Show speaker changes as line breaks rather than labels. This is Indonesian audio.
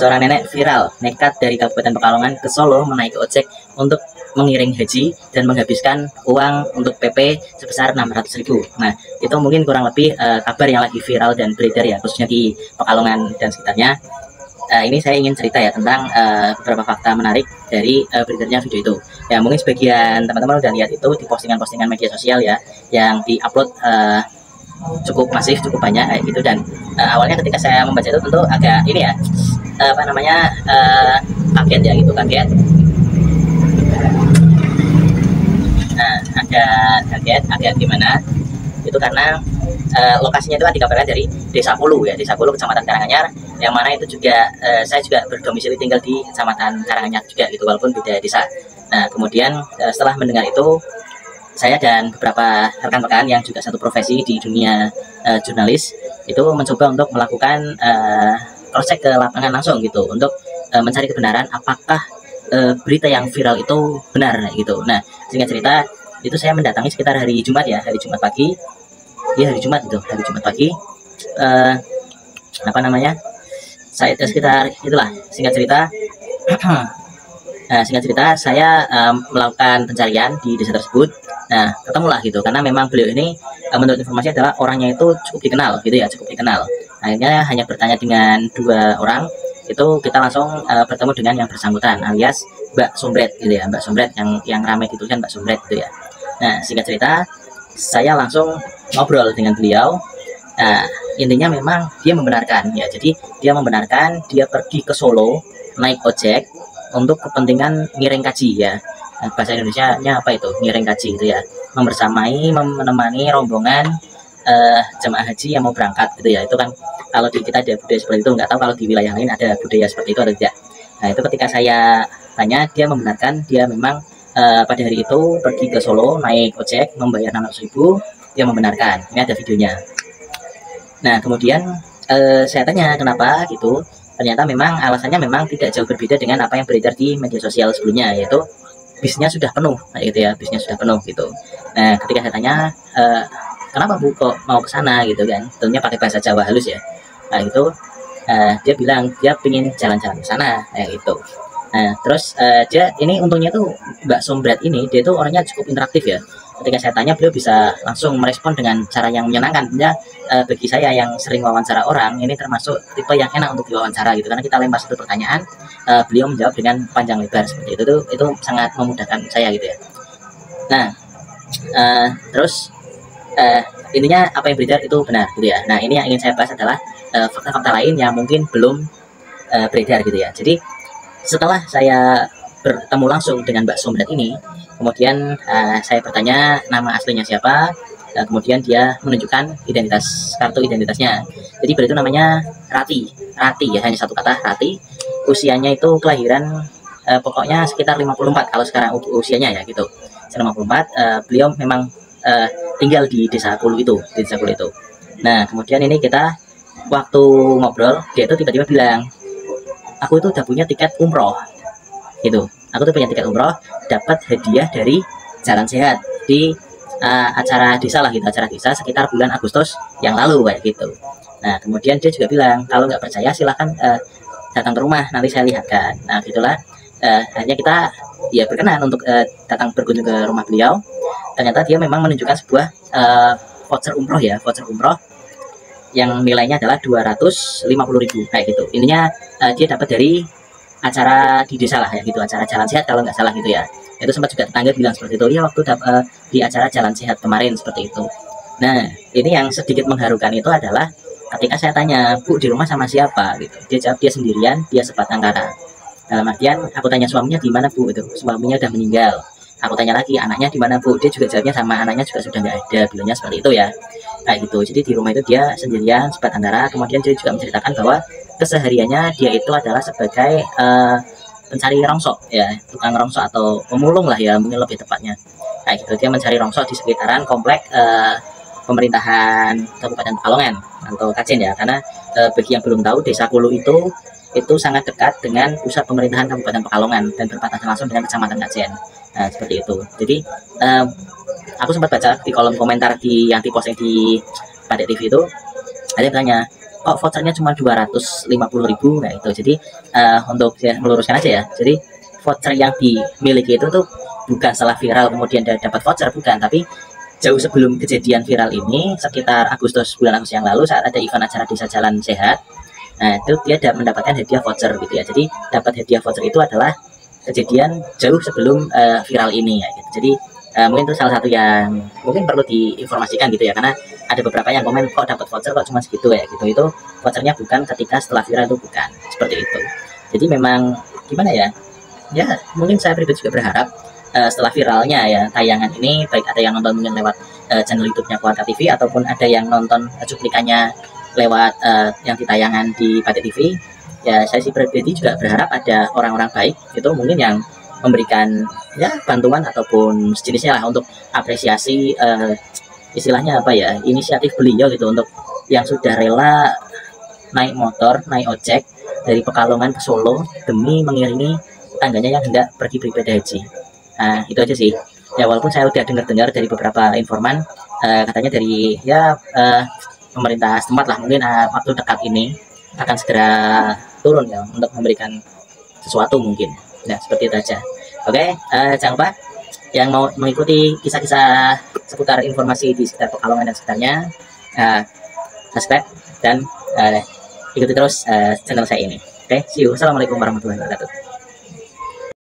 seorang nenek viral nekat dari Kabupaten Pekalongan ke Solo menaiki ojek untuk mengiring haji dan menghabiskan uang untuk PP sebesar 600.000. Nah, itu mungkin kurang lebih kabar yang lagi viral dan beredar ya, khususnya di Pekalongan dan sekitarnya. Ini saya ingin cerita ya tentang beberapa fakta menarik dari beredarnya video itu. Ya, mungkin sebagian teman-teman udah lihat itu di postingan-postingan media sosial ya, yang diupload cukup masif, cukup banyak kayak gitu. Dan awalnya ketika saya membaca itu tentu agak ini ya, kaget ya gitu, kaget. Nah, agak gimana itu karena lokasinya itu kan dikabarkan dari Desa Kulu ya, Desa Kulu Kecamatan Karanganyar, yang mana itu juga saya juga berdomisili tinggal di Kecamatan Karanganyar juga gitu, walaupun beda desa. Nah, kemudian setelah mendengar itu, saya dan beberapa rekan-rekan yang juga satu profesi di dunia jurnalis itu mencoba untuk melakukan cross-check ke lapangan langsung gitu, untuk mencari kebenaran apakah berita yang viral itu benar gitu. Nah, singkat cerita itu saya mendatangi sekitar hari Jumat ya, hari Jumat pagi. Ya, hari Jumat pagi. Saya sekitar itulah, singkat cerita. Singkat cerita saya melakukan pencarian di desa tersebut. Nah, ketemulah gitu, karena memang beliau ini menurut informasi adalah orangnya itu cukup dikenal gitu ya, cukup dikenal. Akhirnya hanya bertanya dengan 2 orang, itu kita langsung bertemu dengan yang bersangkutan alias Mbak Sombret gitu ya, Mbak Sombret yang ramai dituliskan Mbak Sombret gitu ya. Nah, singkat cerita saya langsung ngobrol dengan beliau. Nah, intinya memang dia membenarkan ya, jadi dia membenarkan dia pergi ke Solo naik ojek untuk kepentingan ngiring kaji ya. Nah, bahasa Indonesianya apa itu, ngiring kaji itu ya, menemani rombongan jemaah haji yang mau berangkat gitu ya. Itu kan kalau di kita ada budaya seperti itu, nggak tahu kalau di wilayah lain ada budaya seperti itu atau tidak. Nah, itu ketika saya tanya, dia membenarkan dia memang pada hari itu pergi ke Solo naik ojek membayar 600.000. Dia membenarkan, ini ada videonya. Nah, kemudian saya tanya kenapa gitu. Ternyata memang alasannya memang tidak jauh berbeda dengan apa yang beredar di media sosial sebelumnya, yaitu bisnya sudah penuh kayak gitu ya, bisnya sudah penuh gitu. Nah, ketika saya tanya kenapa Bu kok mau ke sana gitu kan, tentunya pakai bahasa Jawa halus ya. Nah, itu dia bilang dia pengen jalan-jalan ke sana kayak gitu. Nah, terus dia ini untungnya tuh Mbak Sombret ini, dia tuh orangnya cukup interaktif ya. Ketika saya tanya, beliau bisa langsung merespon dengan cara yang menyenangkan. Ya, bagi saya yang sering wawancara orang, ini termasuk tipe yang enak untuk diwawancara gitu, karena kita lempar satu pertanyaan, beliau menjawab dengan panjang lebar seperti itu. Itu sangat memudahkan saya gitu ya. Nah, terus intinya apa yang beredar itu benar gitu ya. Nah, ini yang ingin saya bahas adalah fakta-fakta lain yang mungkin belum beredar gitu ya. Jadi setelah saya bertemu langsung dengan Mbak Sombret ini, kemudian saya bertanya nama aslinya siapa, kemudian dia menunjukkan kartu identitasnya. Jadi beliau itu namanya Rati ya, hanya satu kata Rati. Usianya itu kelahiran pokoknya sekitar 54 kalau sekarang usianya ya gitu. 54. Beliau memang tinggal di Desa Kulu itu, Nah, kemudian ini kita waktu ngobrol, dia itu tiba-tiba bilang, aku itu udah punya tiket umroh gitu. Aku tuh punya tiket umroh, dapat hadiah dari Jalan Sehat di acara desa lah gitu, acara desa sekitar bulan Agustus yang lalu kayak gitu. Nah, kemudian dia juga bilang kalau nggak percaya silahkan datang ke rumah, nanti saya lihatkan. Nah, gitulah. Hanya kita ya berkenan untuk datang berkunjung ke rumah beliau. Ternyata dia memang menunjukkan sebuah voucher umroh ya, voucher umroh yang nilainya adalah 250.000 kayak gitu. Intinya dia dapat dari acara di desa lah ya gitu, acara Jalan Sehat kalau nggak salah gitu ya. Itu sempat juga tetangga bilang seperti itu ya, waktu di acara Jalan Sehat kemarin seperti itu. Nah, ini yang sedikit mengharukan itu adalah ketika saya tanya, Bu di rumah sama siapa gitu, dia jawab dia sendirian, dia sebatang kara. Dalam artian aku tanya suaminya di mana Bu, itu suaminya udah meninggal. Aku tanya lagi anaknya di mana Bu, dia juga jawabnya sama, anaknya juga sudah nggak ada, bilangnya seperti itu ya. Kayak gitu. Jadi di rumah itu dia sendirian sebatang kara. Kemudian dia juga menceritakan bahwa kesehariannya dia itu adalah sebagai pencari rongsok ya, tukang rongsok atau pemulung lah ya mungkin lebih tepatnya. Kayak gitu, dia mencari rongsok di sekitaran komplek pemerintahan Kabupaten Pekalongan atau Kajen ya, karena bagi yang belum tahu, Desa Kulu itu sangat dekat dengan pusat pemerintahan Kabupaten Pekalongan dan berbatasan langsung dengan Kecamatan Kajen. Nah, seperti itu. Jadi aku sempat baca di kolom komentar yang diposting di Padek TV itu, ada yang tanya, kok vouchernya cuma 250.000. Nah itu jadi untuk ya, meluruskan aja ya, jadi voucher yang dimiliki itu tuh bukan setelah viral kemudian dia dapat voucher, bukan, tapi jauh sebelum kejadian viral ini, sekitar bulan Agustus yang lalu, saat ada event acara Desa Jalan Sehat. Nah itu dia mendapatkan hadiah voucher gitu ya. Jadi dapat hadiah voucher itu adalah kejadian jauh sebelum viral ini ya gitu. Jadi mungkin itu salah satu yang mungkin perlu diinformasikan gitu ya, karena ada beberapa yang komen kok dapat voucher kok cuma segitu ya gitu. Itu vouchernya bukan ketika setelah viral, itu bukan seperti itu. Jadi memang gimana ya, ya mungkin saya pribadi juga berharap setelah viralnya ya tayangan ini, baik ada yang nonton mungkin lewat channel YouTube-nya Keluarga TV, ataupun ada yang nonton cuplikannya lewat yang ditayangan di Batik TV, ya saya sih pribadi juga berharap ada orang-orang baik itu mungkin yang memberikan ya bantuan ataupun sejenisnya lah untuk apresiasi istilahnya apa ya, inisiatif beliau gitu, untuk yang sudah rela naik motor, naik ojek dari Pekalongan ke Solo demi mengiringi tangganya yang hendak pergi beribadah haji. Nah itu aja sih ya, walaupun saya udah dengar dari beberapa informan katanya dari ya pemerintah setempat lah, mungkin waktu dekat ini akan segera turun ya untuk memberikan sesuatu mungkin. Nah seperti itu aja. Oke, jangan lupa yang mau mengikuti kisah-kisah seputar informasi di sekitar Pekalongan dan sekitarnya, subscribe dan ikuti terus channel saya ini. Oke, see you. Assalamualaikum warahmatullahi wabarakatuh.